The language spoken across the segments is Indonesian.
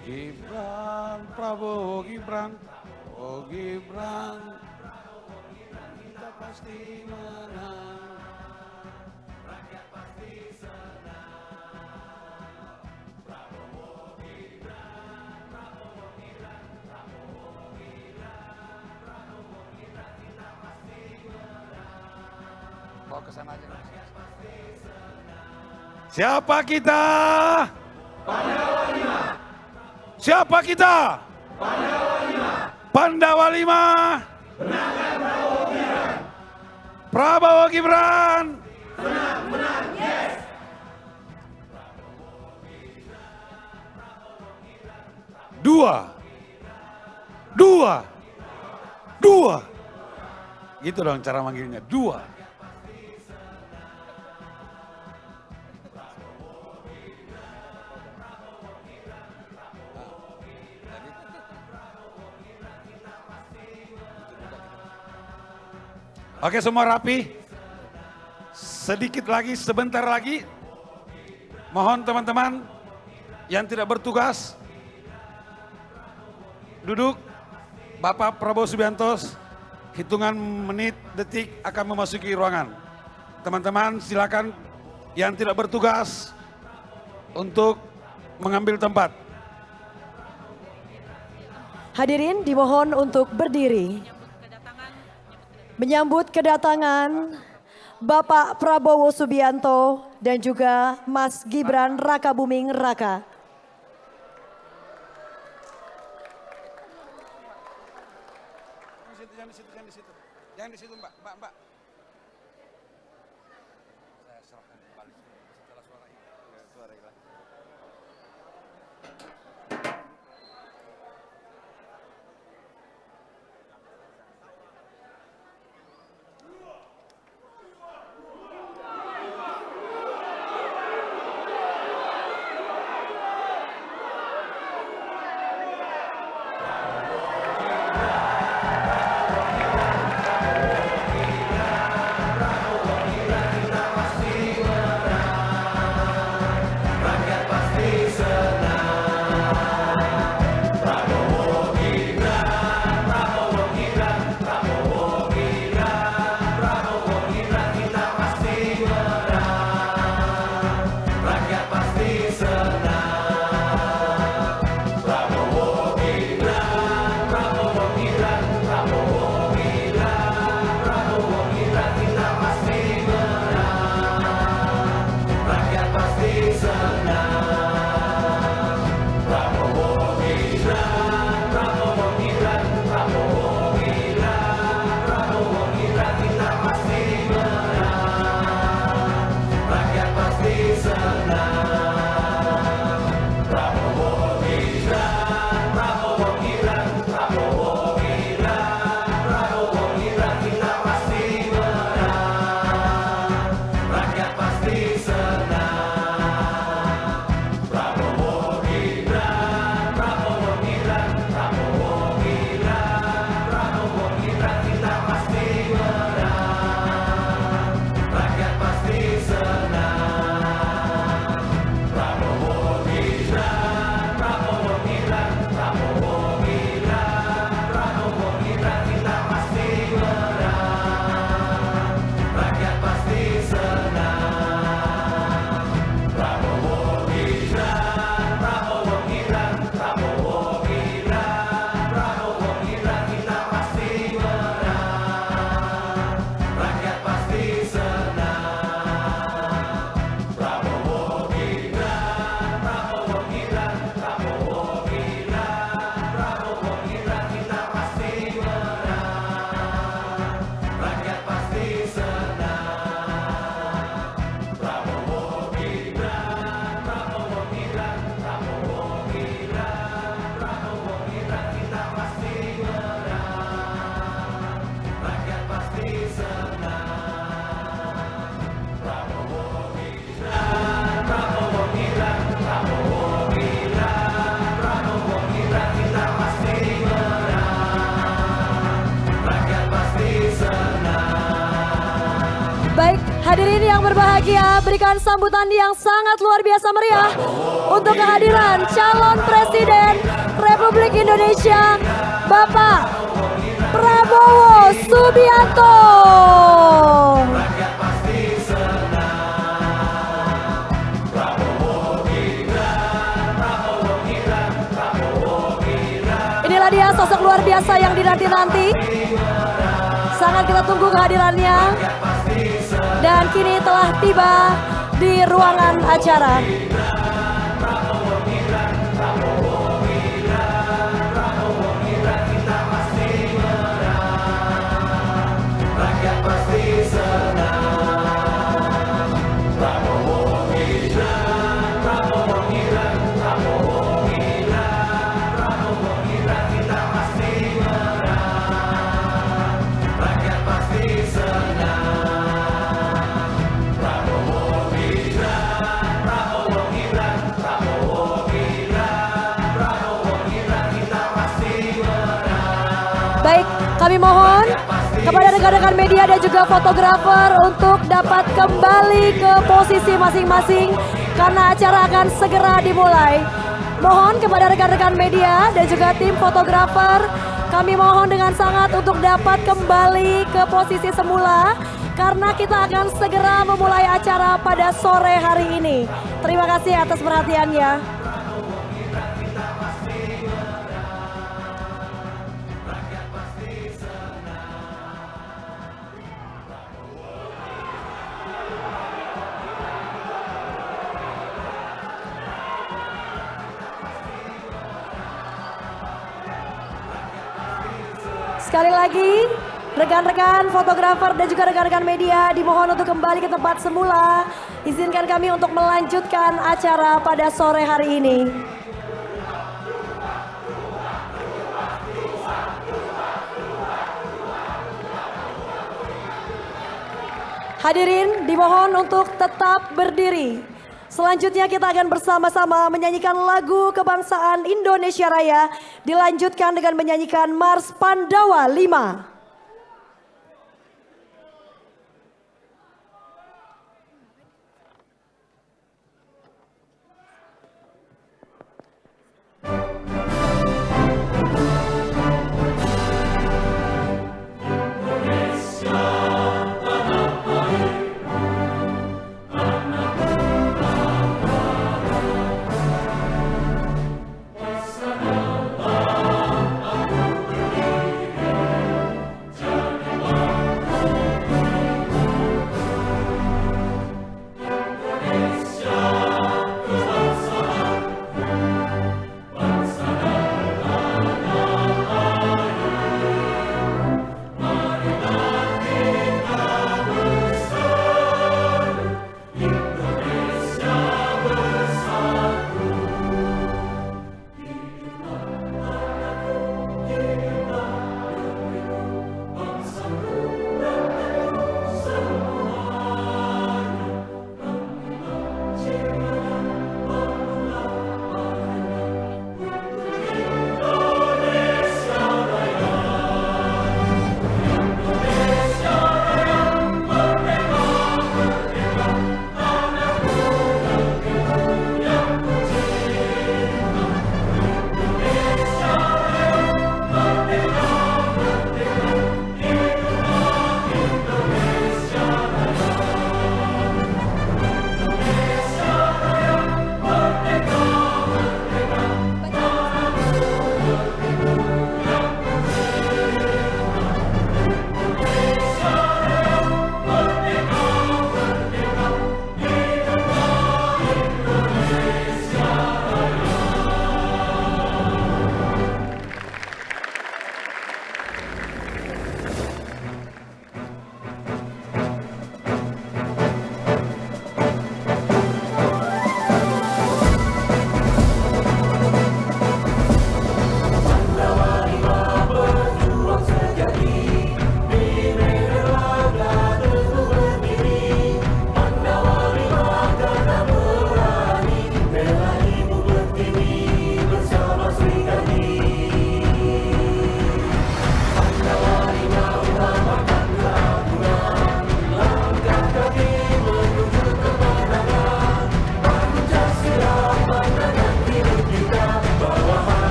Gibran, Prabowo Gibran, Prabowo Gibran, kita pasti menang. Bawa ke sana aja. Siapa kita? Pandawa 5. Siapa kita? Pandawa 5. Menangkan Prabowo Gibran. Prabowo Gibran. Menang, yes. Dua. Gitu dong cara manggilnya, dua. Oke, semua rapi. Sedikit lagi, sebentar lagi. Mohon teman-teman yang tidak bertugas duduk. Bapak Prabowo Subianto hitungan menit, detik akan memasuki ruangan. Teman-teman silakan yang tidak bertugas untuk mengambil tempat. Hadirin dimohon untuk berdiri. Menyambut kedatangan Bapak Prabowo Subianto dan juga Mas Gibran Rakabuming Raka. Jangan di situ, Mbak. Saya serahkan kembali setelah suara hilang. Hadirin yang berbahagia, berikan sambutan yang sangat luar biasa meriah untuk kehadiran calon Presiden Republik Indonesia, Bapak Prabowo Subianto. Inilah dia sosok luar biasa yang dinanti-nanti. Sangat kita tunggu kehadirannya. Dan kini telah tiba di ruangan acara. Baik, kami mohon kepada rekan-rekan media dan juga fotografer untuk dapat kembali ke posisi masing-masing karena acara akan segera dimulai. Mohon kepada rekan-rekan media dan juga tim fotografer, kami mohon dengan sangat untuk dapat kembali ke posisi semula karena kita akan segera memulai acara pada sore hari ini. Terima kasih atas perhatiannya. Sekali lagi, rekan-rekan fotografer dan juga rekan-rekan media dimohon untuk kembali ke tempat semula. Izinkan kami untuk melanjutkan acara pada sore hari ini. Hadirin dimohon untuk tetap berdiri. Selanjutnya kita akan bersama-sama menyanyikan lagu kebangsaan Indonesia Raya. Dilanjutkan dengan menyanyikan Mars Pandawa 5.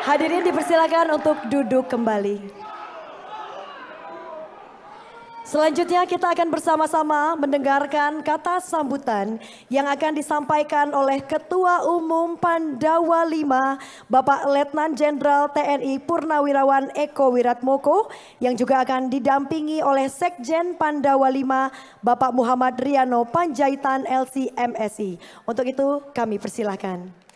Hadirin dipersilakan untuk duduk kembali. Selanjutnya kita akan bersama-sama mendengarkan kata sambutan yang akan disampaikan oleh Ketua Umum Pandawa V, Bapak Letnan Jenderal TNI Purnawirawan Eko Wiratmoko, yang juga akan didampingi oleh Sekjen Pandawa V, Bapak Muhammad Riano Panjaitan LC MSI. Untuk itu kami persilahkan.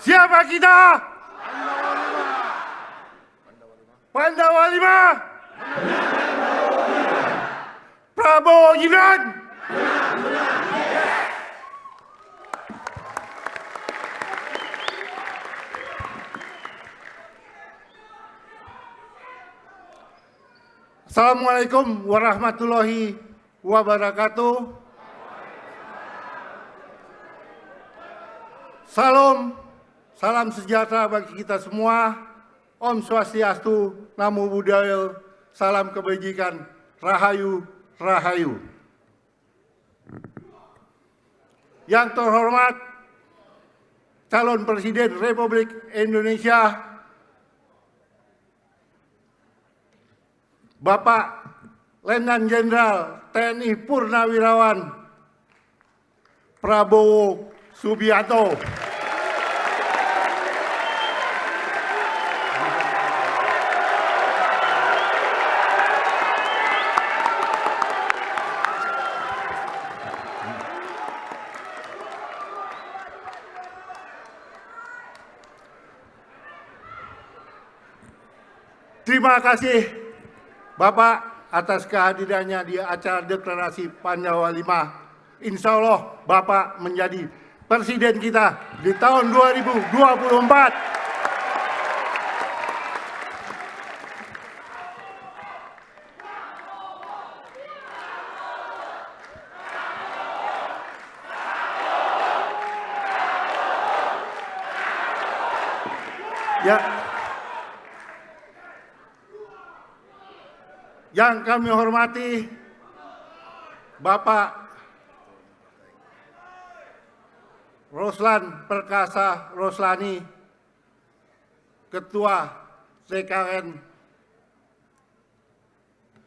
Siapa kita? Pandawa V. Prabowo Gibran. Assalamualaikum warahmatullahi wabarakatuh. Salam sejahtera bagi kita semua. Om Swastiastu, Namo Buddhaya, salam kebajikan, Rahayu, Rahayu. Yang terhormat calon Presiden Republik Indonesia, Bapak Letnan Jenderal TNI Purnawirawan Prabowo Subianto. Terima kasih Bapak atas kehadirannya di acara deklarasi Pandawa V. Insya Allah Bapak menjadi Presiden kita di tahun 2024. Yang kami hormati Bapak Roslan Perkasa Roslani, Ketua TKN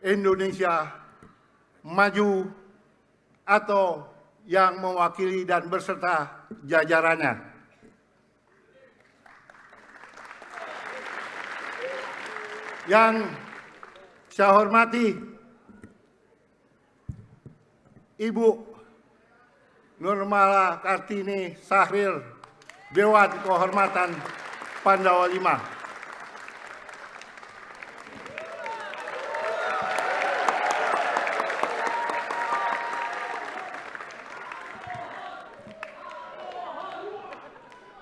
Indonesia Maju atau yang mewakili dan berserta jajarannya. Yang saya hormati Ibu Nurmala Kartini Sahril, Dewan Kehormatan Pandawa V.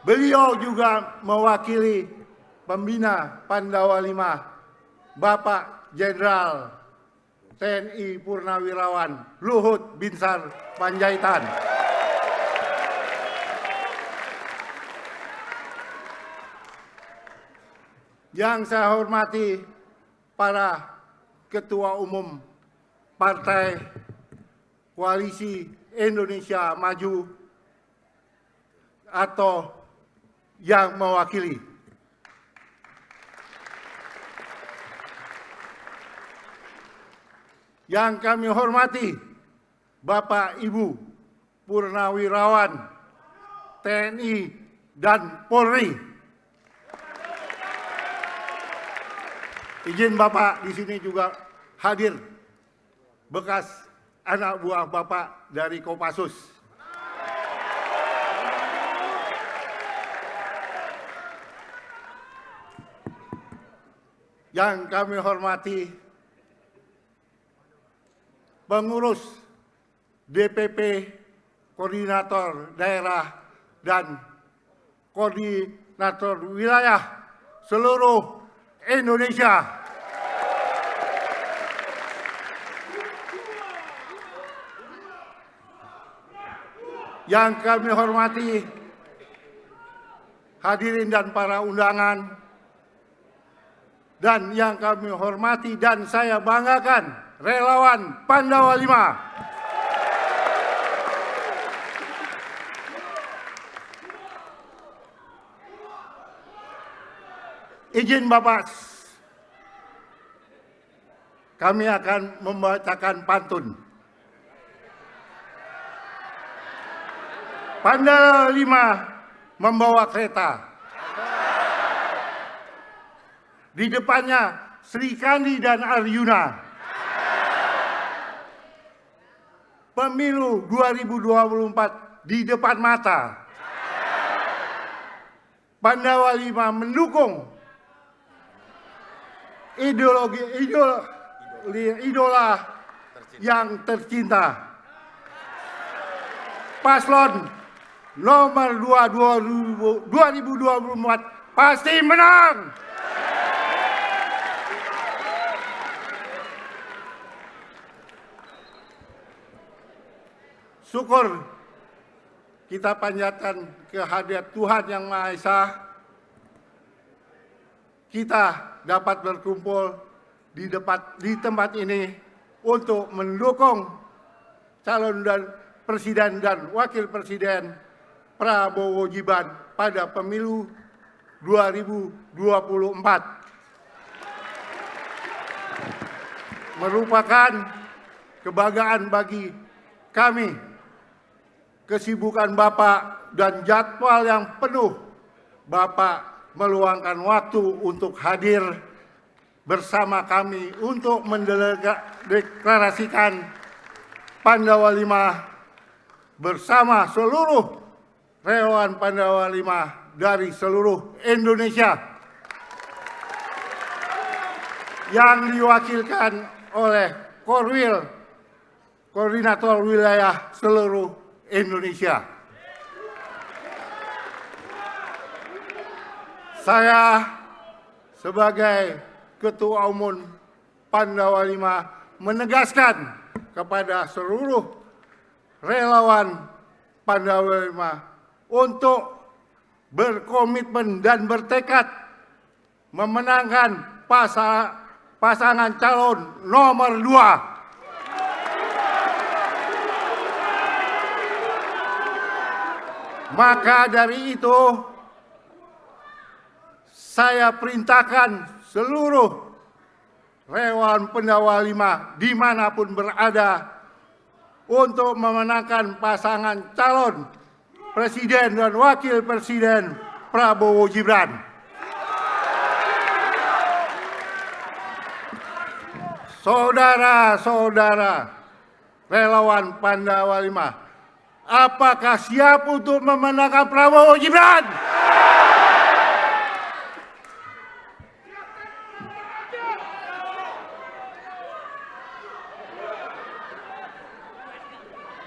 Beliau juga mewakili pembina Pandawa V, Bapak Jenderal TNI Purnawirawan Luhut Binsar Panjaitan. Yang saya hormati para Ketua Umum Partai Koalisi Indonesia Maju atau yang mewakili. Yang kami hormati Bapak Ibu Purnawirawan TNI dan Polri. Izin Bapak di sini juga hadir bekas anak buah Bapak dari Kopassus. Yang kami hormati pengurus DPP, koordinator daerah, dan koordinator wilayah seluruh Indonesia. yang kami hormati, hadirin dan para undangan, dan yang kami hormati dan saya banggakan, relawan Pandawa 5. Izin Bapak, kami akan membacakan pantun. Pandawa 5 membawa kereta. Di depannya Sri Kandi dan Arjuna. Pemilu 2024 di depan mata. Pandawa 5 mendukung idola yang tercinta. Paslon nomor 2 2024 pasti menang. Syukur kita panjatkan kehadirat Tuhan Yang Maha Esa. Kita dapat berkumpul di tempat ini untuk mendukung calon dan presiden dan wakil presiden Prabowo Gibran pada pemilu 2024. Merupakan kebanggaan bagi kami. Kesibukan Bapak dan jadwal yang penuh, Bapak meluangkan waktu untuk hadir bersama kami untuk mendeklarasikan Pandawa 5 bersama seluruh relawan Pandawa 5 dari seluruh Indonesia yang diwakilkan oleh Korwil, Koordinator Wilayah seluruh Indonesia. Saya sebagai Ketua Umum Pandawa 5 menegaskan kepada seluruh relawan Pandawa 5 untuk berkomitmen dan bertekad memenangkan pasangan calon nomor 2. Maka dari itu, saya perintahkan seluruh relawan Pandawa 5 dimanapun berada untuk memenangkan pasangan calon presiden dan wakil presiden Prabowo Gibran. Saudara-saudara relawan Pandawa 5, apakah siap untuk memenangkan Prabowo Gibran?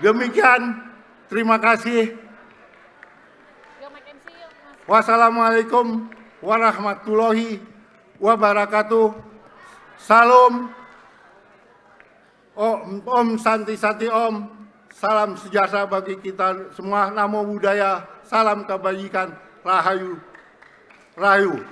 Demikian, terima kasih. Wassalamualaikum warahmatullahi wabarakatuh. Salam, Om Santi Santi Om. Salam sejahtera bagi kita semua. Namo Buddhaya, salam kebajikan, Rahayu, Rahayu.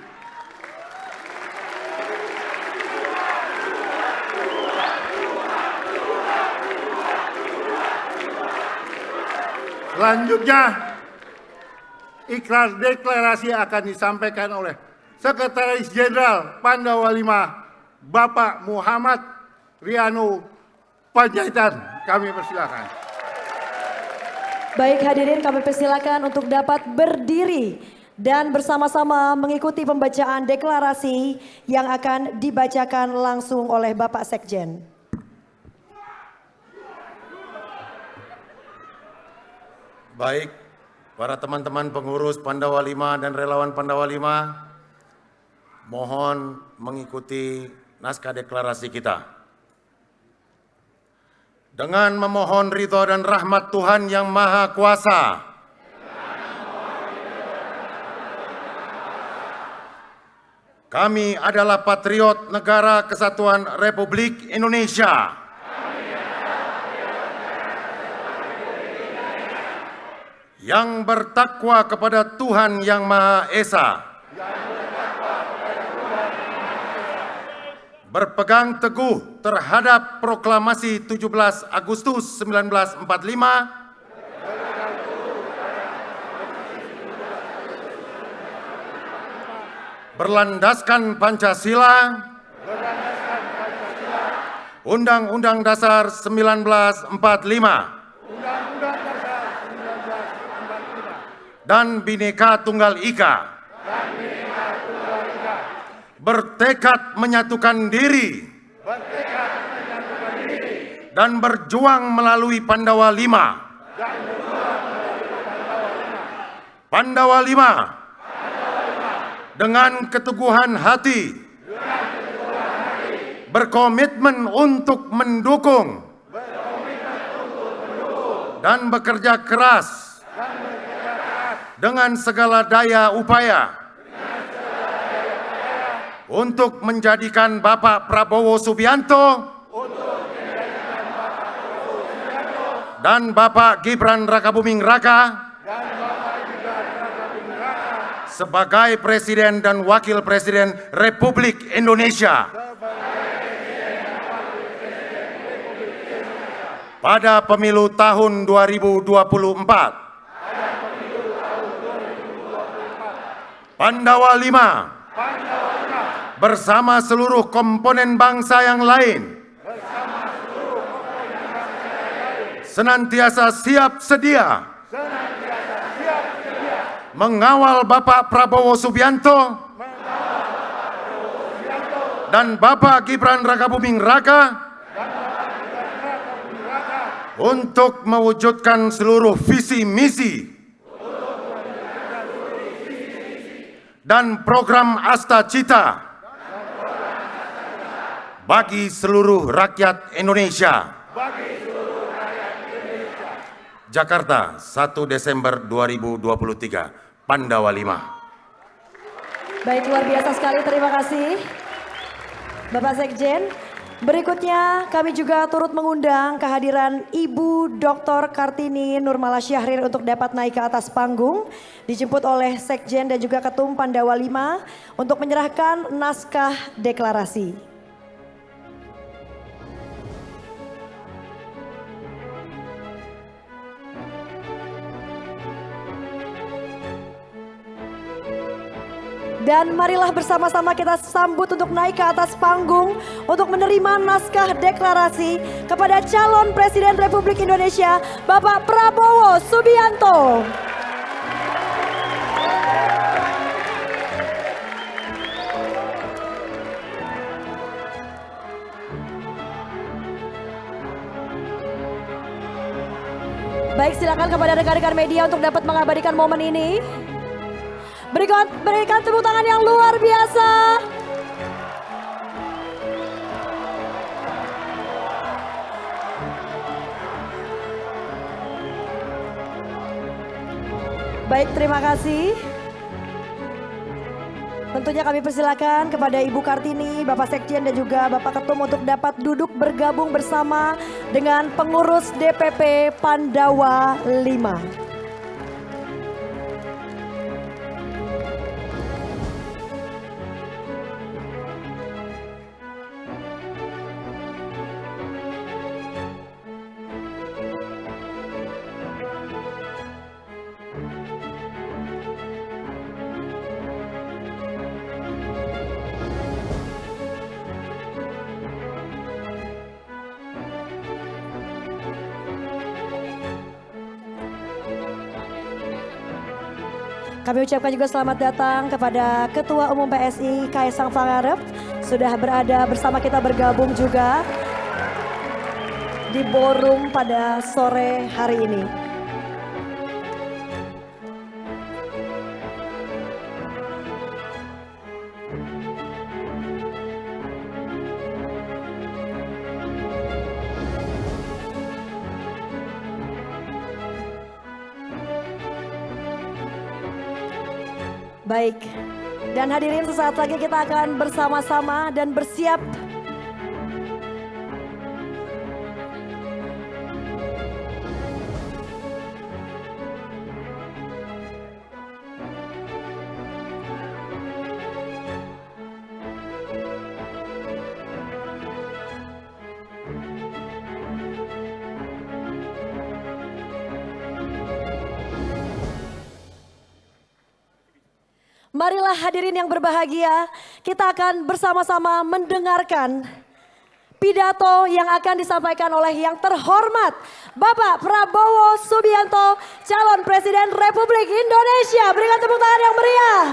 Selanjutnya, ikrar deklarasi akan disampaikan oleh Sekretaris Jenderal Pandawa 5, Bapak Muhammad Riano Panjaitan. Kami persilakan. Baik hadirin, kami persilakan untuk dapat berdiri dan bersama-sama mengikuti pembacaan deklarasi yang akan dibacakan langsung oleh Bapak Sekjen. Baik, para teman-teman pengurus Pandawa 5 dan relawan Pandawa 5, mohon mengikuti naskah deklarasi kita. Dengan memohon ridho dan rahmat Tuhan Yang Maha Kuasa, kami adalah patriot Negara Kesatuan Republik Indonesia. yang bertakwa kepada Tuhan Yang Maha Esa, berpegang teguh terhadap proklamasi 17 Agustus 1945, berlandaskan Pancasila, Undang-Undang Dasar 1945, dan Bhinneka Tunggal Ika, bertekad menyatukan diri dan berjuang melalui Pandawa 5. Pandawa 5 dengan keteguhan hati berkomitmen untuk mendukung dan bekerja keras dengan segala daya upaya untuk menjadikan Bapak Prabowo Subianto dan Bapak Gibran Rakabuming Raka sebagai Presiden dan Wakil Presiden Republik Indonesia pada pemilu tahun 2024. Pandawa 5 bersama seluruh komponen bangsa yang lain senantiasa siap sedia mengawal Bapak Prabowo Subianto dan Bapak Gibran Rakabuming Raka untuk mewujudkan seluruh visi misi dan program Asta Cita bagi seluruh rakyat Indonesia. Jakarta, 1 Desember 2023, Pandawa 5. Baik, luar biasa sekali, terima kasih Bapak Sekjen. Berikutnya kami juga turut mengundang kehadiran Ibu Dr. Kartini Nurmala Syahrir untuk dapat naik ke atas panggung. Dijemput oleh Sekjen dan juga Ketum Pandawa 5 untuk menyerahkan naskah deklarasi. Dan marilah bersama-sama kita sambut untuk naik ke atas panggung untuk menerima naskah deklarasi kepada calon Presiden Republik Indonesia Bapak Prabowo Subianto. Baik, silakan kepada rekan-rekan media untuk dapat mengabadikan momen ini. Berikan tepuk tangan yang luar biasa. Baik, terima kasih. Tentunya kami persilakan kepada Ibu Kartini, Bapak Sekjen dan juga Bapak Ketum untuk dapat duduk bergabung bersama dengan pengurus DPP Pandawa 5. Kami ucapkan juga selamat datang kepada Ketua Umum PSI Kaisang Pangarep. Sudah berada bersama kita bergabung juga di ballroom pada sore hari ini. Baik, dan hadirin sesaat lagi kita akan bersama-sama dan bersiap Marilah hadirin yang berbahagia, kita akan bersama-sama mendengarkan pidato yang akan disampaikan oleh yang terhormat Bapak Prabowo Subianto, calon Presiden Republik Indonesia. Berikan tepuk tangan yang meriah.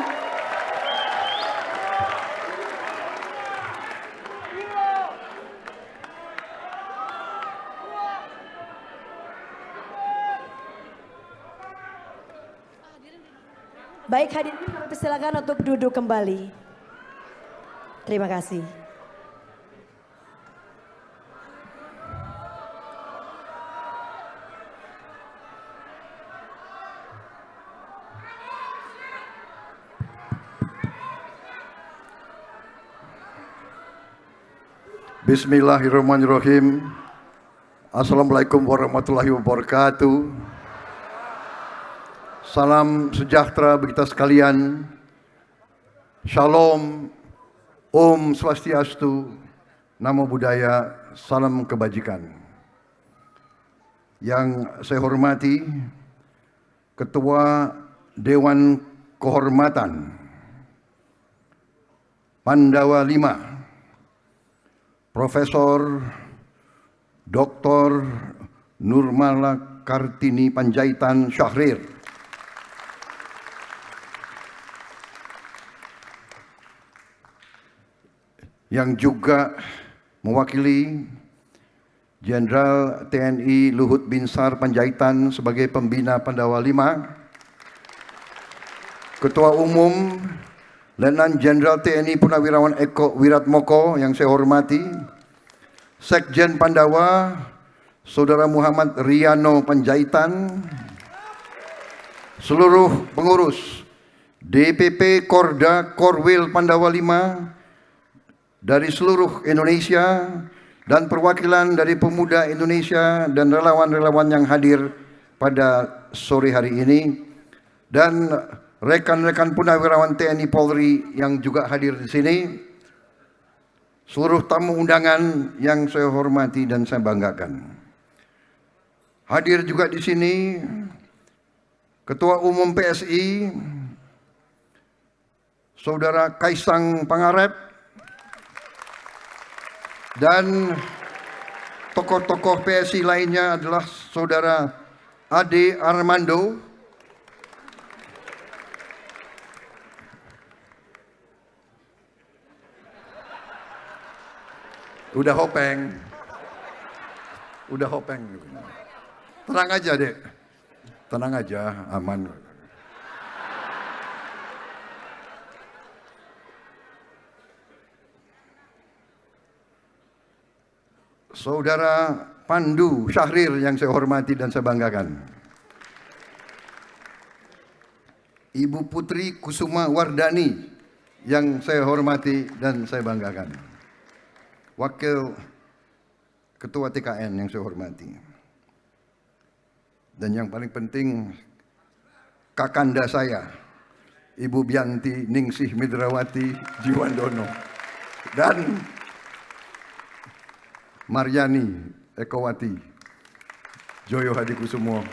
Baik, hadirin kami persilakan untuk duduk kembali. Terima kasih. Bismillahirrahmanirrahim. Assalamualaikum warahmatullahi wabarakatuh. Salam sejahtera bagi kita sekalian. Shalom, Om Swastiastu, Namo Buddhaya, salam kebajikan. Yang saya hormati Ketua Dewan Kehormatan Pandawa V, Profesor Dr. Nurmala Kartini Panjaitan Syahrir, yang juga mewakili Jenderal TNI Luhut Binsar Panjaitan sebagai pembina Pandawa V, Ketua Umum Letnan Jenderal TNI Purnawirawan Eko Wiratmoko yang saya hormati, Sekjen Pandawa Saudara Muhammad Riano Panjaitan, seluruh pengurus DPP Korda Korwil Pandawa V dari seluruh Indonesia dan perwakilan dari pemuda Indonesia dan relawan-relawan yang hadir pada sore hari ini, dan rekan-rekan Purnawirawan TNI Polri yang juga hadir di sini, seluruh tamu undangan yang saya hormati dan saya banggakan. Hadir juga di sini Ketua Umum PSI Saudara Kaisang Pangarep, dan tokoh-tokoh PSI lainnya adalah Saudara Ade Armando, udah hopeng, tenang aja dek, tenang aja, aman. Saudara Pandu Syahrir yang saya hormati dan saya banggakan, Ibu Putri Kusuma Wardani yang saya hormati dan saya banggakan, Wakil Ketua TKN yang saya hormati, dan yang paling penting kakanda saya Ibu Bianti Ningsih Midrawati Jiwandono dan Maryani Ekowati Joyo Hadikusumo.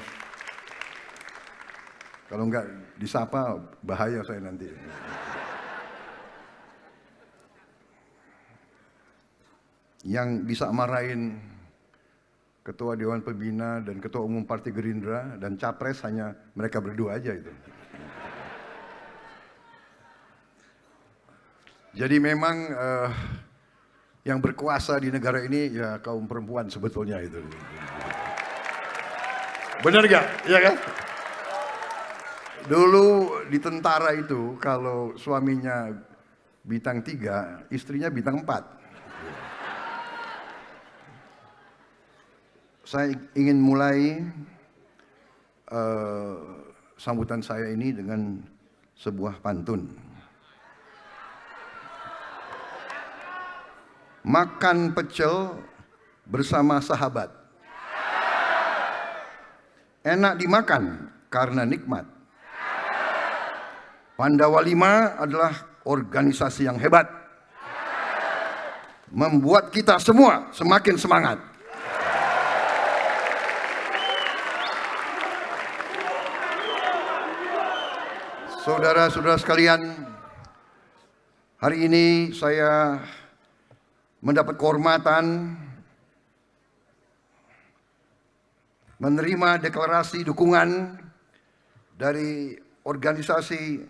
Kalau enggak disapa bahaya saya nanti. Yang bisa marahin Ketua Dewan Pembina dan Ketua Umum Partai Gerindra dan Capres hanya mereka berdua aja itu. Jadi memang yang berkuasa di negara ini ya kaum perempuan sebetulnya itu. Benar gak? Iya kan? Dulu di tentara itu kalau suaminya bintang 3, istrinya bintang 4. Saya ingin mulai sambutan saya ini dengan sebuah pantun. Makan pecel bersama sahabat, enak dimakan karena nikmat. Pandawa V adalah organisasi yang hebat, membuat kita semua semakin semangat. Saudara-saudara sekalian, hari ini saya mendapat kehormatan menerima deklarasi dukungan dari organisasi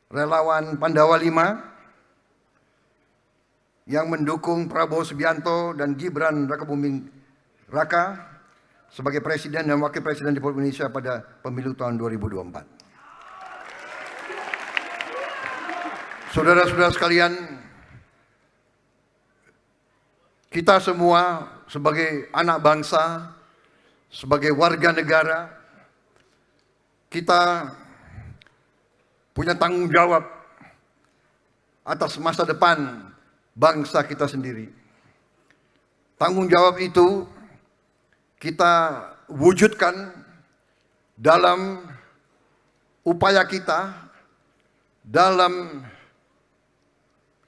relawan Pandawa 5 yang mendukung Prabowo Subianto dan Gibran Rakabuming Raka sebagai Presiden dan Wakil Presiden Republik Indonesia pada pemilu tahun 2024. Saudara-saudara sekalian, kita semua sebagai anak bangsa, sebagai warga negara, kita punya tanggung jawab atas masa depan bangsa kita sendiri. Tanggung jawab itu kita wujudkan dalam upaya kita, dalam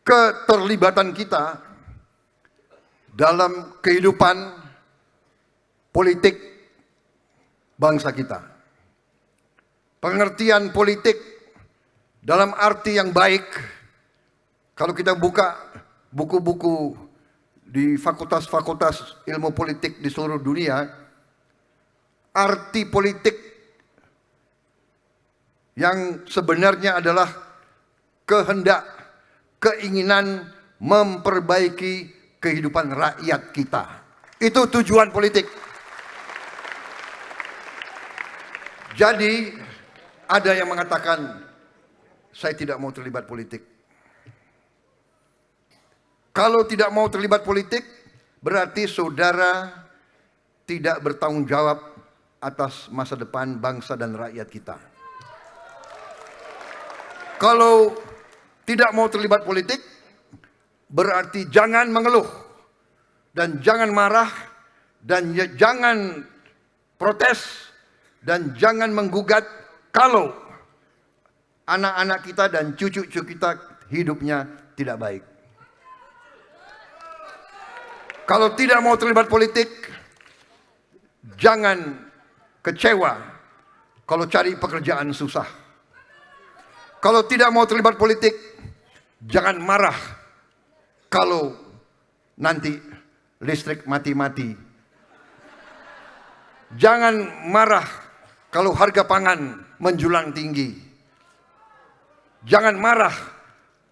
keterlibatan kita dalam kehidupan politik bangsa kita. Pengertian politik dalam arti yang baik, kalau kita buka buku-buku di fakultas-fakultas ilmu politik di seluruh dunia, arti politik yang sebenarnya adalah kehendak, keinginan memperbaiki kehidupan rakyat kita. Itu tujuan politik. Jadi ada yang mengatakan saya tidak mau terlibat politik. Kalau tidak mau terlibat politik berarti saudara tidak bertanggung jawab atas masa depan bangsa dan rakyat kita. Kalau tidak mau terlibat politik berarti jangan mengeluh dan jangan marah dan jangan protes dan jangan menggugat kalau anak-anak kita dan cucu-cucu kita hidupnya tidak baik. Kalau tidak mau terlibat politik, jangan kecewa kalau cari pekerjaan susah. Kalau tidak mau terlibat politik, jangan marah kalau nanti listrik mati-mati. Jangan marah kalau harga pangan menjulang tinggi. Jangan marah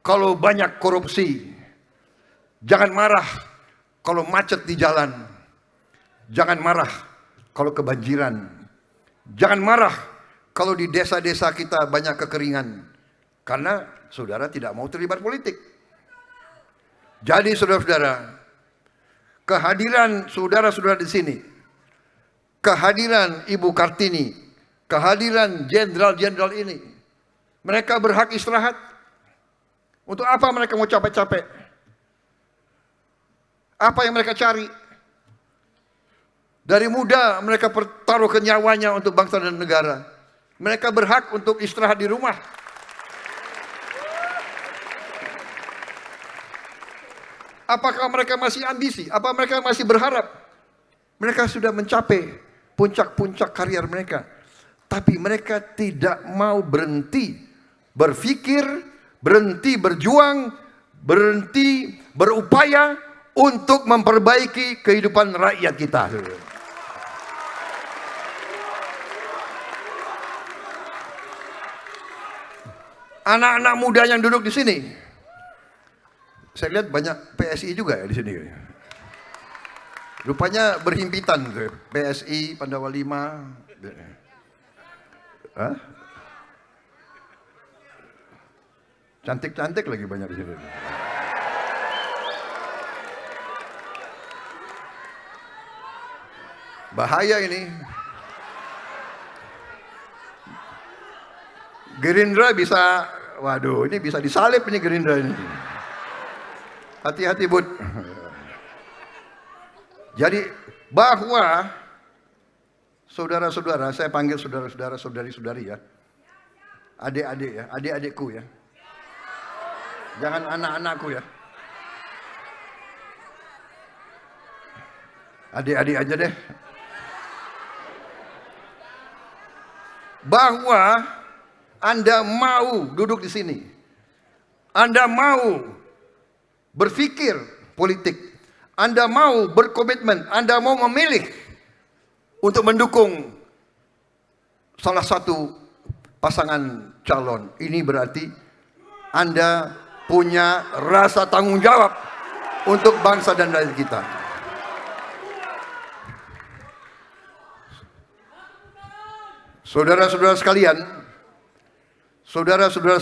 kalau banyak korupsi. Jangan marah kalau macet di jalan. Jangan marah kalau kebanjiran. Jangan marah kalau di desa-desa kita banyak kekeringan. Karena saudara tidak mau terlibat politik. Jadi saudara-saudara, kehadiran saudara-saudara di sini, kehadiran Ibu Kartini, kehadiran jenderal-jenderal ini, mereka berhak istirahat. Untuk apa mereka mau capek-capek? Apa yang mereka cari? Dari muda mereka pertaruhkan nyawanya untuk bangsa dan negara. Mereka berhak untuk istirahat di rumah. Apakah mereka masih ambisi? Apa mereka masih berharap? Mereka sudah mencapai puncak-puncak karier mereka. Tapi mereka tidak mau berhenti berpikir, berhenti berjuang, berhenti berupaya untuk memperbaiki kehidupan rakyat kita. Anak-anak muda yang duduk di sini, saya lihat banyak PSI juga ya di sini. Rupanya berhimpitan tuh, PSI, Pandawa 5. Hah? Cantik-cantik lagi banyak di sini. Bahaya ini. Gerindra bisa, waduh ini bisa disalib ini Gerindra ini. Hati-hati Bud. Jadi bahwa saudara-saudara, saya panggil saudara-saudara, saudari-saudari ya. Adik-adik ya, adik-adikku ya. Jangan anak-anakku ya. Adik-adik aja deh. Bahwa Anda mau duduk di sini, Anda mau berpikir politik, Anda mau berkomitmen, Anda mau memilih untuk mendukung salah satu pasangan calon, ini berarti Anda punya rasa tanggung jawab untuk bangsa dan rakyat kita. Saudara-saudara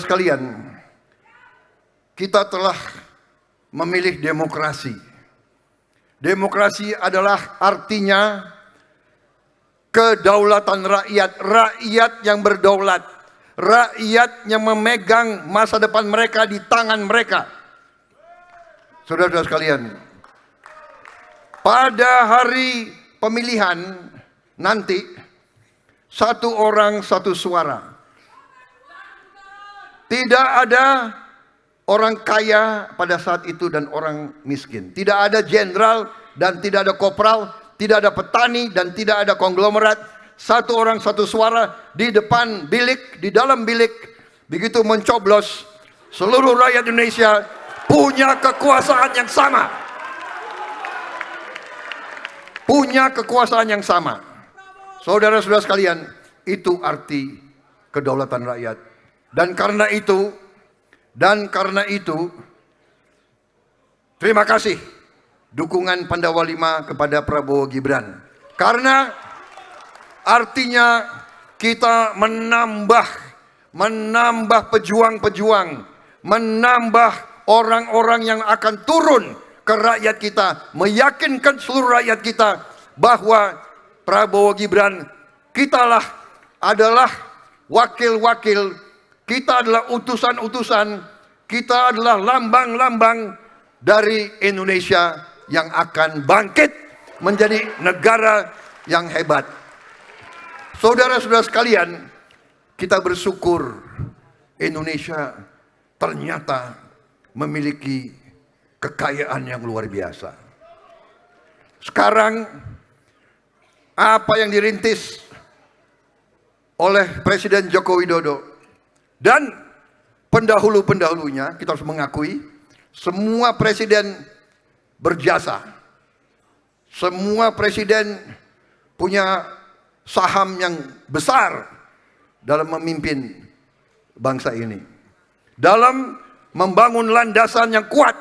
sekalian, kita telah memilih demokrasi. Demokrasi adalah artinya kedaulatan rakyat, rakyat yang berdaulat, rakyat yang memegang masa depan mereka di tangan mereka. Saudara-saudara sekalian, pada hari pemilihan nanti, satu orang satu suara. Tidak ada orang kaya pada saat itu dan orang miskin. Tidak ada jenderal dan tidak ada kopral, tidak ada petani dan tidak ada konglomerat. Satu orang satu suara di depan bilik, di dalam bilik. Begitu mencoblos, seluruh rakyat Indonesia punya kekuasaan yang sama. Punya kekuasaan yang sama. Saudara-saudara sekalian, itu arti kedaulatan rakyat. Dan karena itu, terima kasih dukungan Pandawa 5 kepada Prabowo Gibran. Karena artinya kita menambah pejuang-pejuang, menambah orang-orang yang akan turun ke rakyat kita, meyakinkan seluruh rakyat kita bahwa Prabowo Gibran, kitalah adalah wakil-wakil, kita adalah utusan-utusan, kita adalah lambang-lambang dari Indonesia yang akan bangkit menjadi negara yang hebat. Saudara-saudara sekalian, kita bersyukur Indonesia ternyata memiliki kekayaan yang luar biasa. Sekarang apa yang dirintis oleh Presiden Joko Widodo dan pendahulu-pendahulunya, kita harus mengakui, semua presiden berjasa. Semua presiden punya saham yang besar dalam memimpin bangsa ini. Dalam membangun landasan yang kuat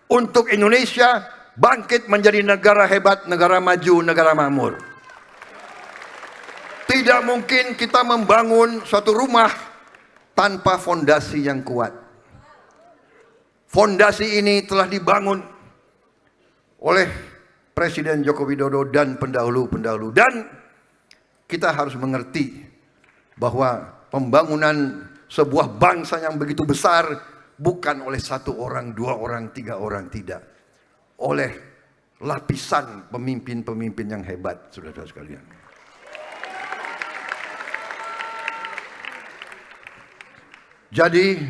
untuk Indonesia bangkit menjadi negara hebat, negara maju, negara makmur. Tidak mungkin kita membangun suatu rumah tanpa fondasi yang kuat. Fondasi ini telah dibangun oleh Presiden Joko Widodo dan pendahulu-pendahulu. Dan kita harus mengerti bahwa pembangunan sebuah bangsa yang begitu besar bukan oleh satu orang, dua orang, tiga orang, tidak. Oleh lapisan pemimpin-pemimpin yang hebat, saudara-saudara sekalian. Jadi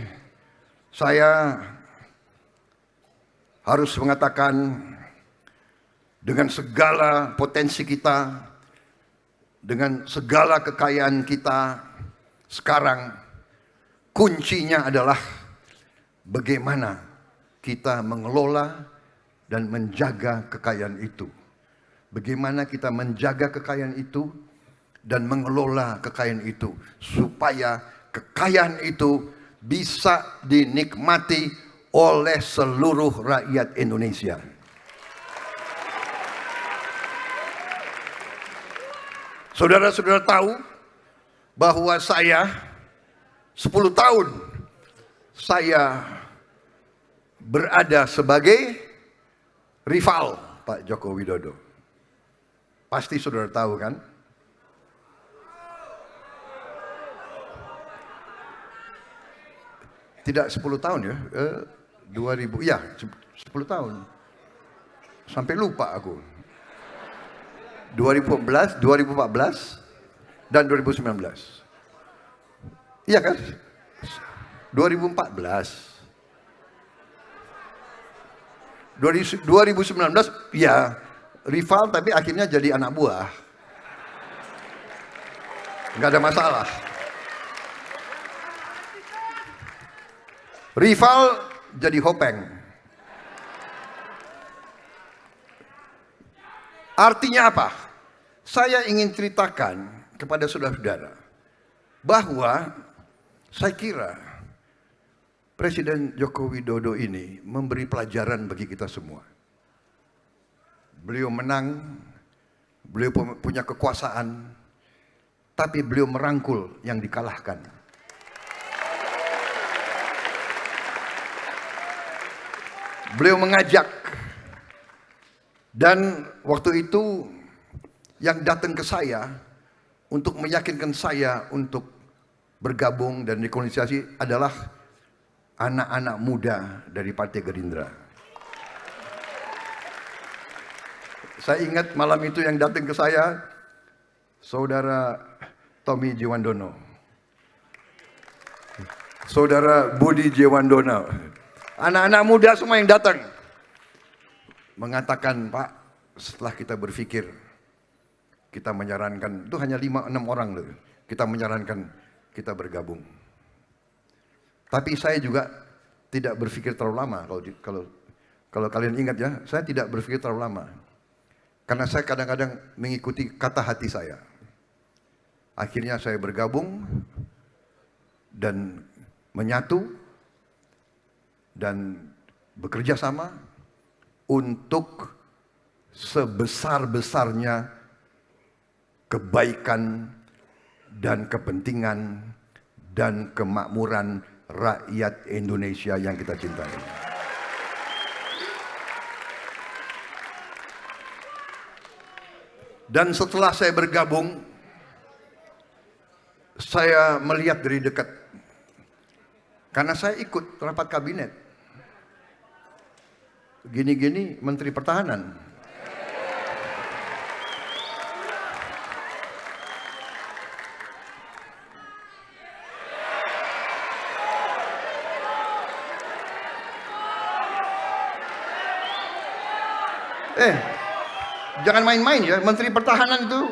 saya harus mengatakan dengan segala potensi kita, dengan segala kekayaan kita, sekarang kuncinya adalah bagaimana kita mengelola dan menjaga kekayaan itu. Bagaimana kita menjaga kekayaan itu dan mengelola kekayaan itu supaya kekayaan itu bisa dinikmati oleh seluruh rakyat Indonesia. Saudara-saudara tahu bahwa saya 10 tahun saya berada sebagai rival Pak Joko Widodo. Pasti saudara tahu kan? Tidak 10 tahun ya, 2000, ya 10 tahun. Sampai lupa aku. 2014, 2014, dan 2019. Iya kan? 2014. 2019, ya rival tapi akhirnya jadi anak buah. Nggak ada masalah. Rival jadi Hopeng. Artinya apa? Saya ingin ceritakan kepada saudara-saudara bahwa saya kira Presiden Joko Widodo ini memberi pelajaran bagi kita semua. Beliau menang, beliau punya kekuasaan, tapi beliau merangkul yang dikalahkan. Beliau mengajak, dan waktu itu yang datang ke saya untuk meyakinkan saya untuk bergabung dan rekonsiliasi adalah anak-anak muda dari Partai Gerindra. Saya ingat malam itu yang datang ke saya, Saudara Tommy Jiwandono, Saudara Budi Jiwandono, anak-anak muda semua yang datang. Mengatakan, Pak, setelah kita berpikir, kita menyarankan, itu hanya 5-6 orang loh, kita menyarankan kita bergabung. Tapi saya juga tidak berpikir terlalu lama. Kalau kalian ingat ya, saya tidak berpikir terlalu lama. Karena saya kadang-kadang mengikuti kata hati saya. Akhirnya saya bergabung dan menyatu dan bekerja sama untuk sebesar-besarnya kebaikan dan kepentingan dan kemakmuran rakyat Indonesia yang kita cintai. Dan setelah saya bergabung, saya melihat dari dekat. Karena saya ikut rapat kabinet. Gini-gini Menteri Pertahanan. Jangan main-main ya, Menteri Pertahanan itu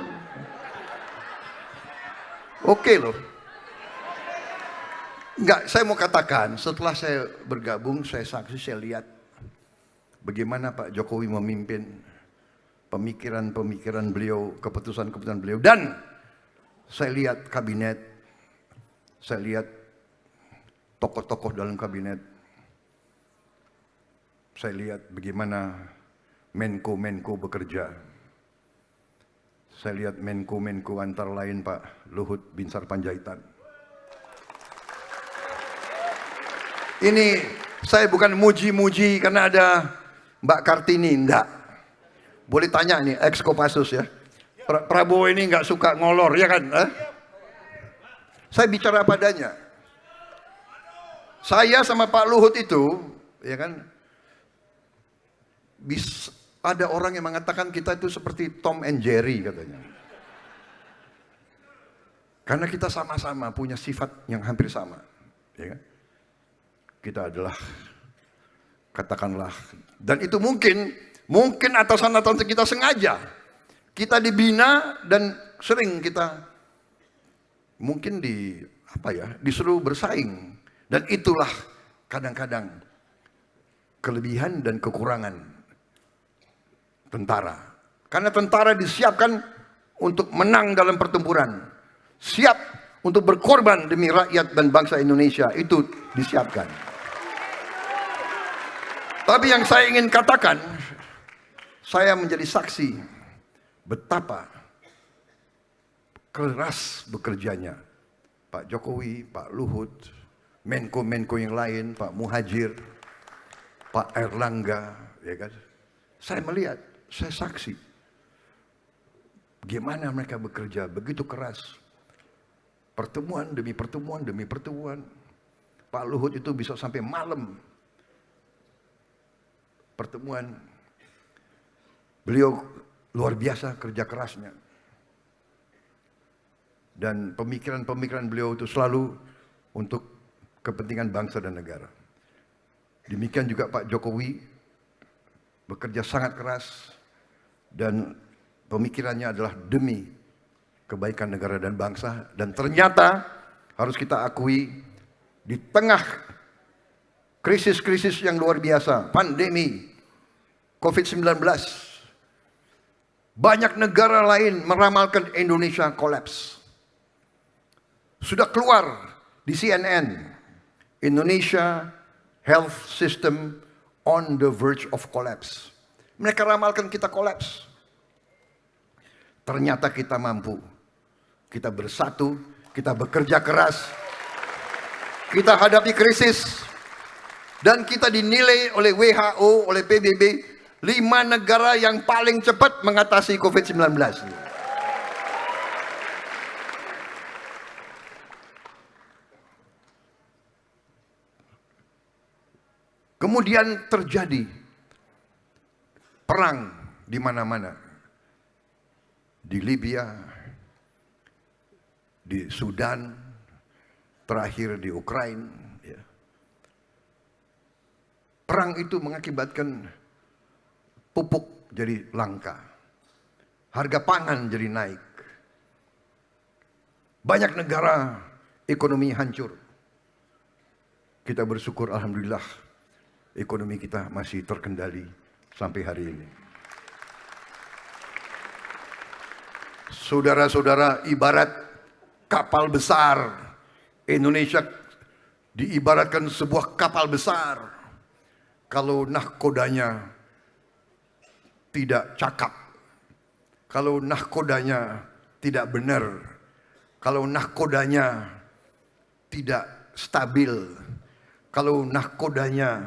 oke loh. Enggak, saya mau katakan, setelah saya bergabung, saya saksi, saya lihat bagaimana Pak Jokowi memimpin pemikiran-pemikiran beliau, keputusan-keputusan beliau. Dan saya lihat kabinet, saya lihat tokoh-tokoh dalam kabinet, saya lihat bagaimana Menko-Menko bekerja. Saya lihat Menko-Menko antara lain Pak Luhut Binsar Panjaitan. Ini saya bukan muji-muji karena ada Mbak Kartini, enggak. Boleh tanya nih, ex Kopassus ya. Prabowo ini enggak suka ngolor, ya kan? Saya bicara apa adanya. Saya sama Pak Luhut itu, ya kan, ada orang yang mengatakan kita itu seperti Tom and Jerry katanya. Karena kita sama-sama punya sifat yang hampir sama. Ya kan? Kita adalah, katakanlah, dan itu mungkin atasan-atasan kita sengaja. Kita dibina dan sering kita mungkin disuruh bersaing. Dan itulah kadang-kadang kelebihan dan kekurangan tentara. Karena tentara disiapkan untuk menang dalam pertempuran. Siap untuk berkorban demi rakyat dan bangsa Indonesia. Itu disiapkan. Tapi yang saya ingin katakan, saya menjadi saksi betapa keras bekerjanya Pak Jokowi, Pak Luhut, Menko-Menko yang lain, Pak Muhajir, Pak Erlangga, ya kan? Saya melihat, saya saksi bagaimana mereka bekerja begitu keras. Pertemuan demi pertemuan demi pertemuan. Pak Luhut itu bisa sampai malam pertemuan. Beliau luar biasa kerja kerasnya. Dan pemikiran-pemikiran beliau itu selalu untuk kepentingan bangsa dan negara. Demikian juga Pak Jokowi bekerja sangat keras dan pemikirannya adalah demi kebaikan negara dan bangsa. Dan ternyata harus kita akui di tengah krisis-krisis yang luar biasa, pandemi, COVID-19. Banyak negara lain meramalkan Indonesia kolaps. Sudah keluar di CNN, Indonesia health system on the verge of collapse. Mereka ramalkan kita kolaps. Ternyata kita mampu. Kita bersatu, kita bekerja keras. Kita hadapi krisis. Dan kita dinilai oleh WHO, oleh PBB, 5 negara yang paling cepat mengatasi COVID-19. Kemudian terjadi perang di mana-mana. Di Libya, di Sudan, terakhir di Ukraina. Ya. Perang itu mengakibatkan pupuk jadi langka. Harga pangan jadi naik. Banyak negara ekonomi hancur. Kita bersyukur alhamdulillah ekonomi kita masih terkendali sampai hari ini. Saudara-saudara, ibarat kapal besar. Indonesia diibaratkan sebuah kapal besar. Kalau nahkodanya tidak cakap, kalau nahkodanya tidak benar, kalau nahkodanya tidak stabil, kalau nahkodanya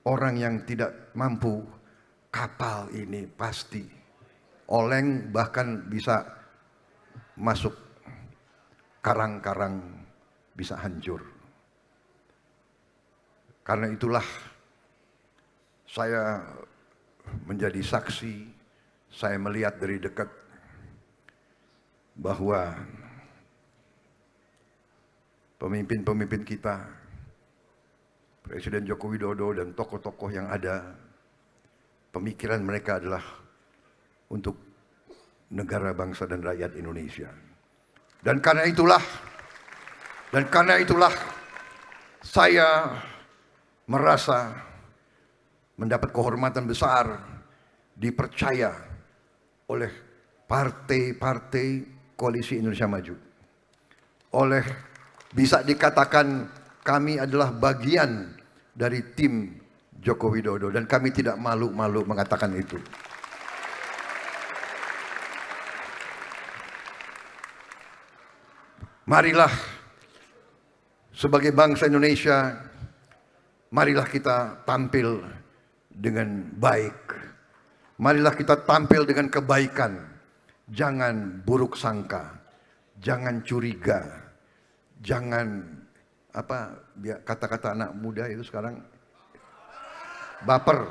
orang yang tidak mampu, kapal ini pasti oleng, bahkan bisa masuk karang-karang, bisa hancur. Karena itulah saya menjadi saksi, saya melihat dari dekat bahwa pemimpin-pemimpin kita, Presiden Joko Widodo dan tokoh-tokoh yang ada, pemikiran mereka adalah untuk negara, bangsa, dan rakyat Indonesia. Dan karena itulah saya merasa mendapat kehormatan besar, dipercaya oleh partai-partai Koalisi Indonesia Maju. Bisa dikatakan kami adalah bagian dari tim Joko Widodo, dan kami tidak malu-malu mengatakan itu. Marilah sebagai bangsa Indonesia, marilah kita tampil dengan baik. Marilah kita tampil dengan kebaikan. Jangan buruk sangka, jangan curiga, jangan kata-kata anak muda itu sekarang baper,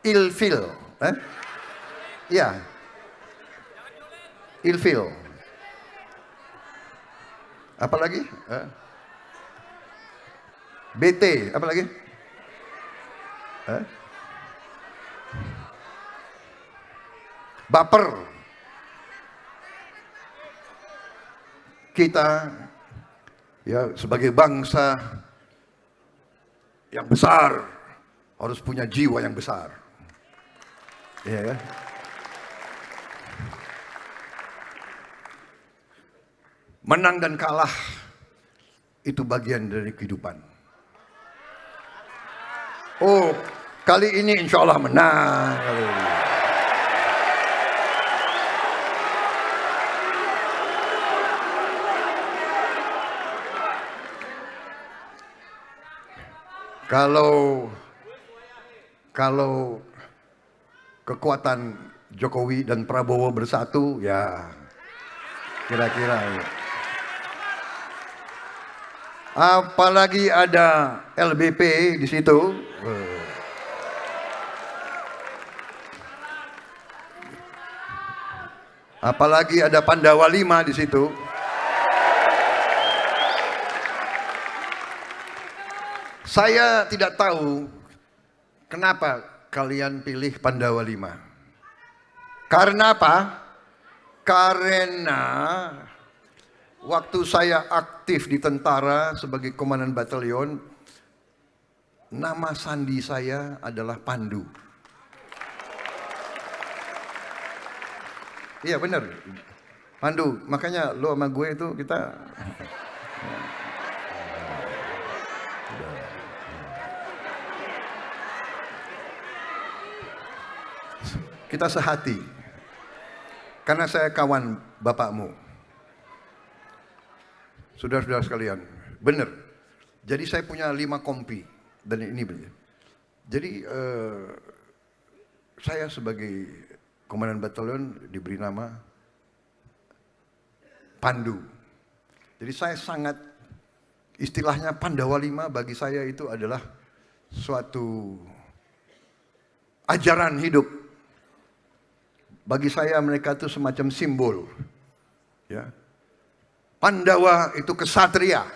ilfil, ya, ilfil. Apalagi? BT, apalagi? Baper. Kita ya sebagai bangsa yang besar harus punya jiwa yang besar. Iya ya. Menang dan kalah itu bagian dari kehidupan. Oh, kali ini insya Allah menang. Kalau kekuatan Jokowi dan Prabowo bersatu, ya kira-kira. Apalagi ada LBP di situ. Apalagi ada Pandawa 5 di situ. Saya tidak tahu kenapa kalian pilih Pandawa 5. Karena apa? Karena waktu saya aktif di tentara sebagai komandan batalion, nama sandi saya adalah Pandu. Iya benar, Pandu. Makanya lo sama gue itu kita sehati. Karena saya kawan bapakmu. Saudara-saudara sekalian, benar. Jadi saya punya 5 kompi dan ini benar. Jadi saya sebagai komandan batalion diberi nama Pandu. Jadi saya sangat, istilahnya Pandawa 5 bagi saya itu adalah suatu ajaran hidup. Bagi saya mereka itu semacam simbol. Ya. Pandawa itu kesatria.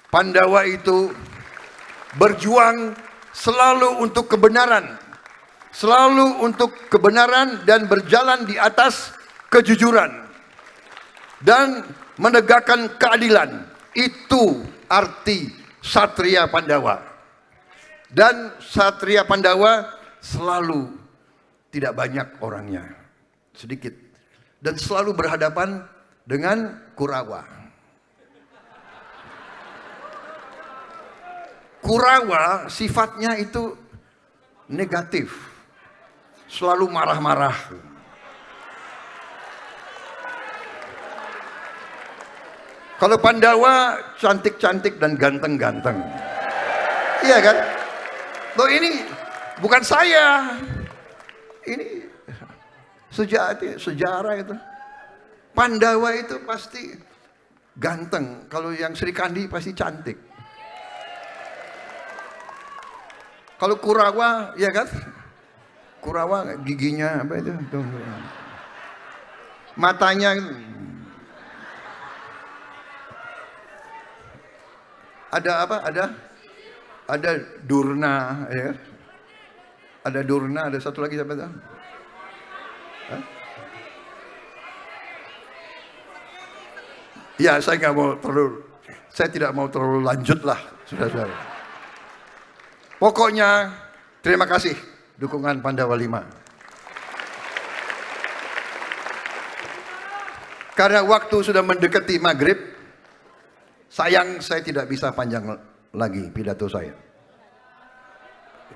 Pandawa itu berjuang selalu untuk kebenaran. Selalu untuk kebenaran dan berjalan di atas kejujuran. Dan menegakkan keadilan. Itu arti Satria Pandawa. Dan Satria Pandawa selalu tidak banyak orangnya, sedikit. Dan selalu berhadapan dengan Kurawa. Kurawa sifatnya itu negatif. Selalu marah-marah. Kalau Pandawa cantik-cantik dan ganteng-ganteng. Iya kan? Loh ini bukan saya. Ini sejarah itu. Pandawa itu pasti ganteng. Kalau yang Sri Kandi pasti cantik. Kalau Kurawa, ya kan? Kurawa giginya apa itu? Matanya ada apa? Ada Durna, ya. Ada Durna, ada satu lagi siapa itu? Ya, saya tidak mau terlalu lanjut lah, saudara-saudara. Pokoknya terima kasih dukungan Pandawa 5. Karena waktu sudah mendekati maghrib, sayang saya tidak bisa panjang lagi pidato saya.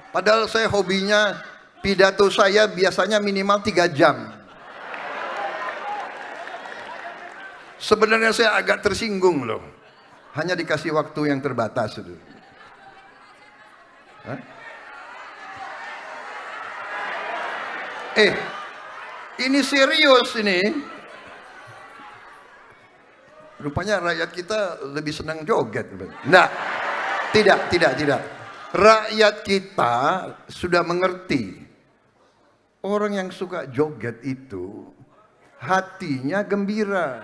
Padahal saya hobinya pidato saya biasanya minimal 3 jam. Sebenarnya saya agak tersinggung loh. Hanya dikasih waktu yang terbatas. Ini serius ini. Rupanya rakyat kita lebih senang joget. Nah, tidak. Rakyat kita sudah mengerti. Orang yang suka joget itu hatinya gembira.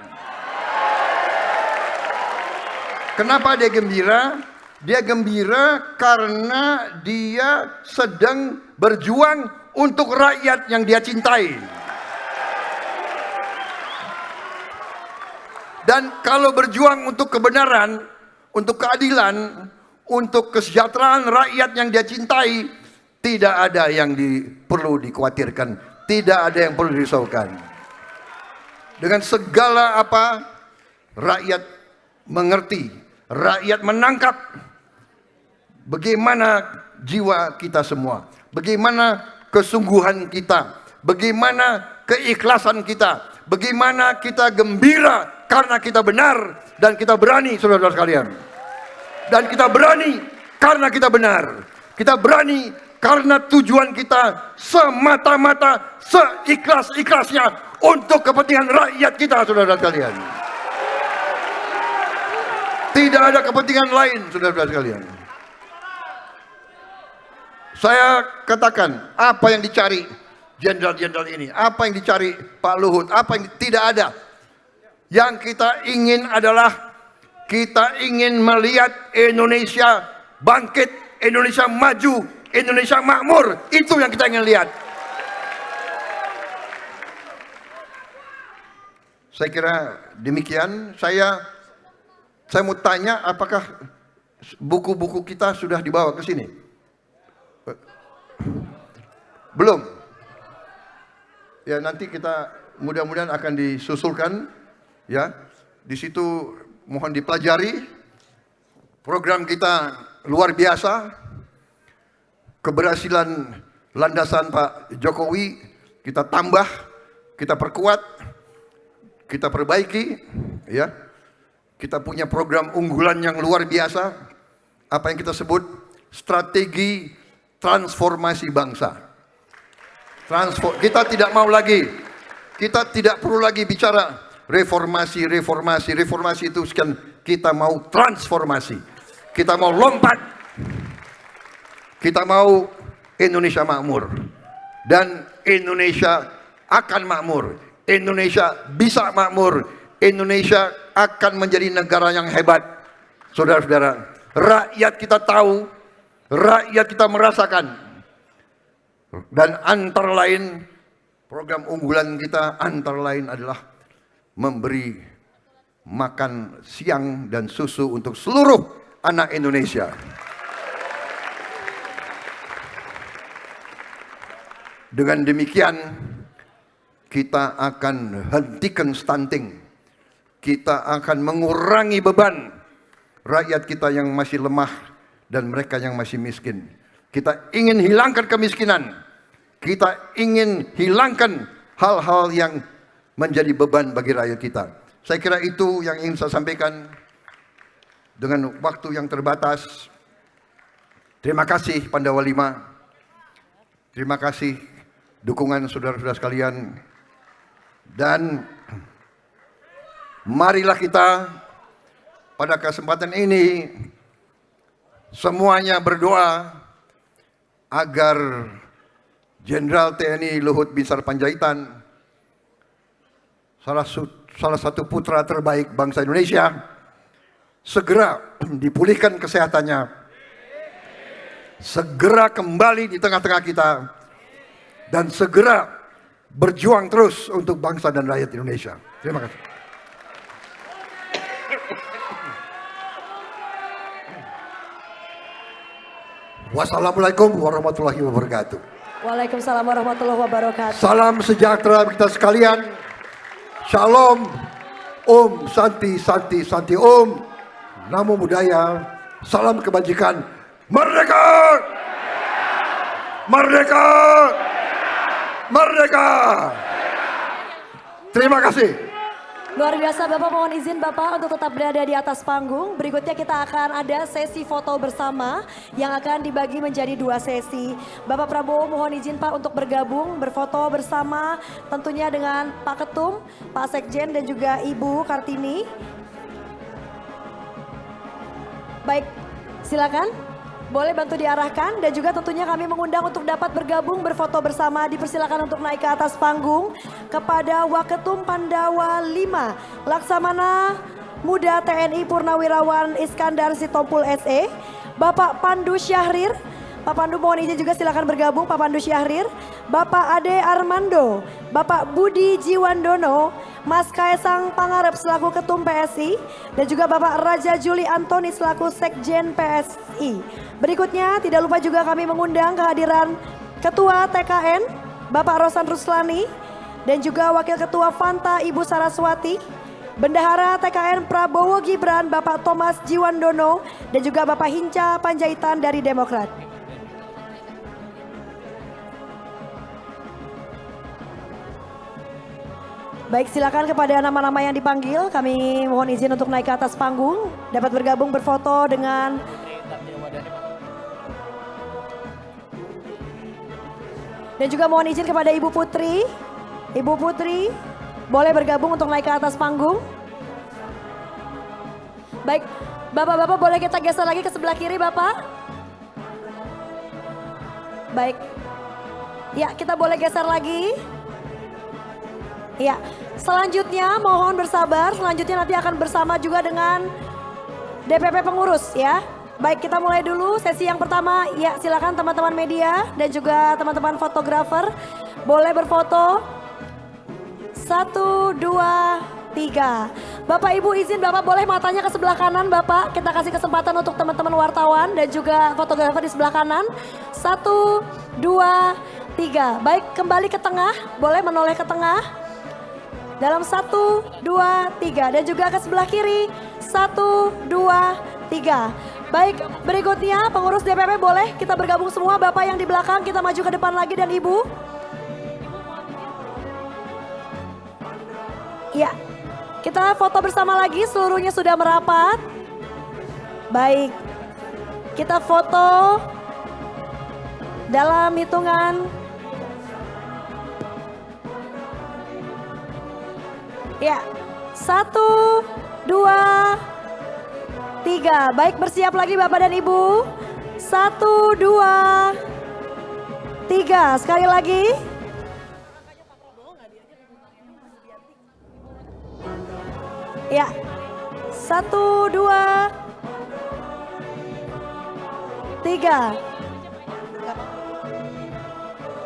Kenapa dia gembira? Dia gembira karena dia sedang berjuang untuk rakyat yang dia cintai. Dan kalau berjuang untuk kebenaran, untuk keadilan, untuk kesejahteraan rakyat yang dia cintai, tidak ada yang perlu dikhawatirkan, tidak ada yang perlu dirisaukan. Dengan segala apa, rakyat mengerti, rakyat menangkap bagaimana jiwa kita semua, bagaimana kesungguhan kita, bagaimana keikhlasan kita, bagaimana kita gembira karena kita benar dan kita berani, saudara-saudara sekalian. Dan kita berani karena kita benar. Kita berani karena tujuan kita semata-mata seikhlas-ikhlasnya untuk kepentingan rakyat kita, saudara-saudara sekalian. Tidak ada kepentingan lain, saudara-saudara sekalian. Saya katakan, apa yang dicari jenderal-jenderal ini, apa yang dicari Pak Luhut, apa yang tidak ada. Yang kita ingin adalah kita ingin melihat Indonesia bangkit, Indonesia maju, Indonesia makmur. Itu yang kita ingin lihat. Saya kira demikian. Saya mau tanya, apakah buku-buku kita sudah dibawa ke sini? Belum. Ya, nanti kita mudah-mudahan akan disusulkan. Ya, di situ mohon dipelajari. Program kita luar biasa. Keberhasilan landasan Pak Jokowi kita tambah, kita perkuat, kita perbaiki, ya. Kita punya program unggulan yang luar biasa. Apa yang kita sebut strategi transformasi bangsa. Kita tidak mau lagi, kita tidak perlu lagi bicara reformasi itu sekian. Kita mau transformasi. Kita mau lompat. Kita mau Indonesia makmur. Dan Indonesia akan makmur. Indonesia bisa makmur. Indonesia akan menjadi negara yang hebat. Saudara-saudara, rakyat kita tahu, rakyat kita merasakan. Dan antara lain, program unggulan kita antara lain adalah memberi makan siang dan susu untuk seluruh anak Indonesia. Dengan demikian, kita akan hentikan stunting. Kita akan mengurangi beban rakyat kita yang masih lemah dan mereka yang masih miskin. Kita ingin hilangkan kemiskinan. Kita ingin hilangkan hal-hal yang menjadi beban bagi rakyat kita. Saya kira itu yang ingin saya sampaikan dengan waktu yang terbatas. Terima kasih Pandawa 5. Terima kasih dukungan saudara-saudara sekalian. Dan marilah kita pada kesempatan ini semuanya berdoa agar Jenderal TNI Luhut Binsar Panjaitan, salah satu putra terbaik bangsa Indonesia, segera dipulihkan kesehatannya, segera kembali di tengah-tengah kita, dan segera berjuang terus untuk bangsa dan rakyat Indonesia. Terima kasih. Wassalamualaikum warahmatullahi wabarakatuh. Waalaikumsalam warahmatullahi wabarakatuh. Salam sejahtera kita sekalian. Shalom. Om Santi Santi Santi Om. Namo Buddhaya. Salam kebajikan. Merdeka! Merdeka! Merdeka! Terima kasih. Luar biasa Bapak, mohon izin Bapak untuk tetap berada di atas panggung. Berikutnya kita akan ada sesi foto bersama yang akan dibagi menjadi 2 sesi. Bapak Prabowo mohon izin Pak untuk bergabung, berfoto bersama tentunya dengan Pak Ketum, Pak Sekjen dan juga Ibu Kartini. Baik, silakan. Boleh bantu diarahkan dan juga tentunya kami mengundang untuk dapat bergabung berfoto bersama. Dipersilakan untuk naik ke atas panggung kepada Waketum Pandawa 5 Laksamana Muda TNI Purnawirawan Iskandar Sitompul SE, Bapak Pandu Syahrir. Pak Pandu mohon izin juga silakan bergabung Pak Pandu Syahrir, Bapak Ade Armando, Bapak Budi Jiwandono, Mas Kaisang Pangarep selaku Ketum PSI dan juga Bapak Raja Juli Antoni selaku Sekjen PSI. Berikutnya tidak lupa juga kami mengundang kehadiran Ketua TKN Bapak Rosan Ruslani dan juga Wakil Ketua Fanta Ibu Saraswati, Bendahara TKN Prabowo Gibran Bapak Thomas Jiwandono dan juga Bapak Hinca Panjaitan dari Demokrat. Baik, silakan kepada nama-nama yang dipanggil. Kami mohon izin untuk naik ke atas panggung, dapat bergabung berfoto dengan dan juga mohon izin kepada Ibu Putri. Ibu Putri, boleh bergabung untuk naik ke atas panggung. Baik, Bapak-bapak boleh kita geser lagi ke sebelah kiri Bapak. Baik, ya kita boleh geser lagi. Ya, selanjutnya mohon bersabar, selanjutnya nanti akan bersama juga dengan DPP pengurus ya. Baik, kita mulai dulu sesi yang pertama. Ya, silakan teman-teman media dan juga teman-teman fotografer boleh berfoto. 1, 2, 3. Bapak Ibu izin Bapak boleh matanya ke sebelah kanan Bapak. Kita kasih kesempatan untuk teman-teman wartawan dan juga fotografer di sebelah kanan. 1, 2, 3. Baik, kembali ke tengah. Boleh menoleh ke tengah. Dalam 1, 2, 3. Dan juga ke sebelah kiri. 1, 2, 3. Baik, berikutnya pengurus DPP boleh kita bergabung semua. Bapak yang di belakang kita maju ke depan lagi dan Ibu. Ya, kita foto bersama lagi, seluruhnya sudah merapat. Baik, kita foto dalam hitungan. Ya, 1, 2, 3. Baik, bersiap lagi Bapak dan Ibu. 1, 2, 3. Sekali lagi. Ya, 1, 2, 3.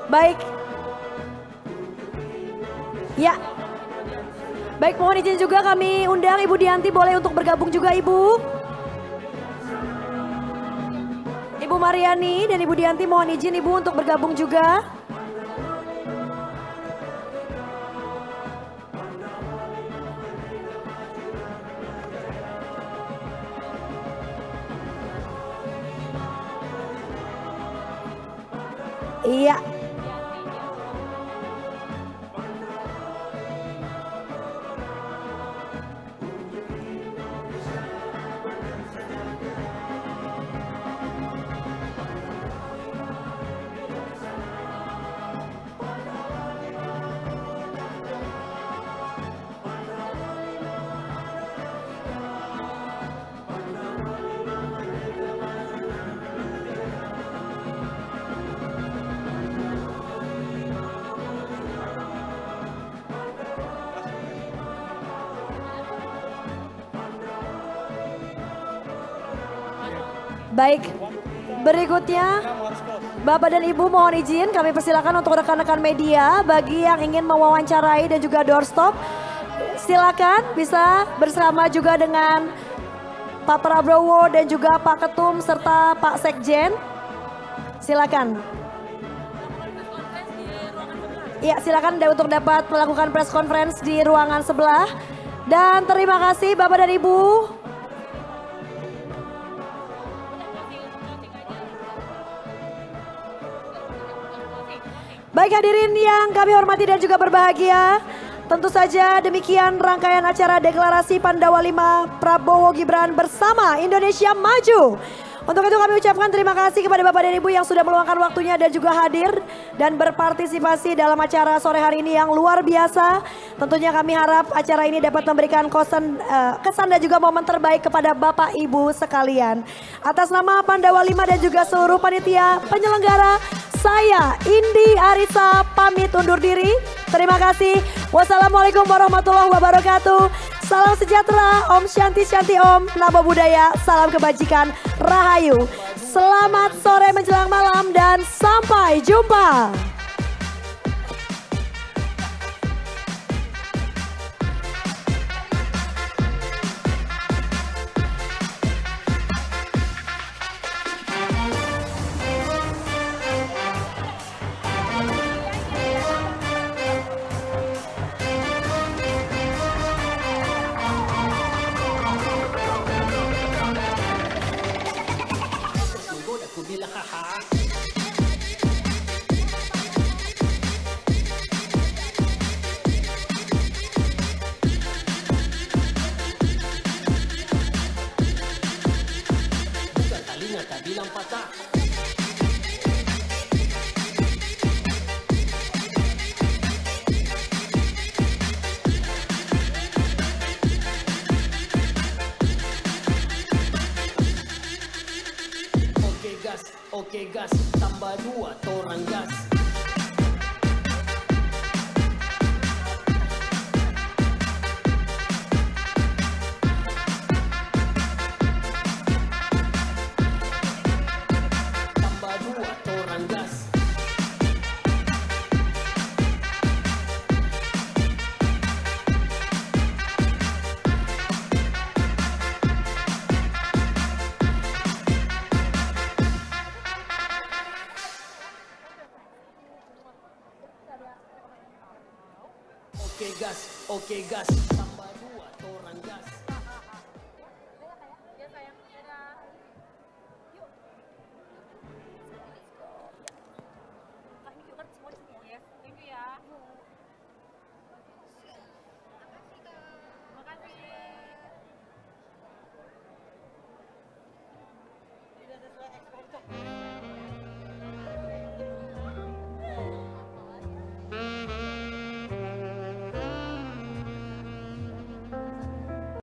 Baik. Ya. Baik, mohon izin juga kami undang Ibu Dianti boleh untuk bergabung juga Ibu. Ibu Mariani dan Ibu Dianti mohon izin Ibu untuk bergabung juga. Iya. Baik, berikutnya Bapak dan Ibu mohon izin kami persilakan untuk rekan-rekan media bagi yang ingin mewawancarai dan juga doorstop. Silakan bisa bersama juga dengan Pak Prabowo dan juga Pak Ketum serta Pak Sekjen. Silakan. Ya, silakan untuk dapat melakukan press conference di ruangan sebelah. Dan terima kasih Bapak dan Ibu. Baik hadirin yang kami hormati dan juga berbahagia, tentu saja demikian rangkaian acara deklarasi Pandawa 5 Prabowo Gibran bersama Indonesia Maju. Untuk itu kami ucapkan terima kasih kepada Bapak dan Ibu yang sudah meluangkan waktunya dan juga hadir dan berpartisipasi dalam acara sore hari ini yang luar biasa. Tentunya kami harap acara ini dapat memberikan kesan dan juga momen terbaik kepada Bapak Ibu sekalian. Atas nama Pandawa 5 dan juga seluruh panitia penyelenggara, saya Indi Arisa pamit undur diri. Terima kasih. Wassalamualaikum warahmatullahi wabarakatuh. Salam sejahtera, Om Shanti Shanti Om, Namo Buddhaya, salam kebajikan, Rahayu. Selamat sore menjelang malam dan sampai jumpa. Oke gas, tambah 2 torang gas. Tambah 2 torang gas. oke gas, tambah dua, torang gas.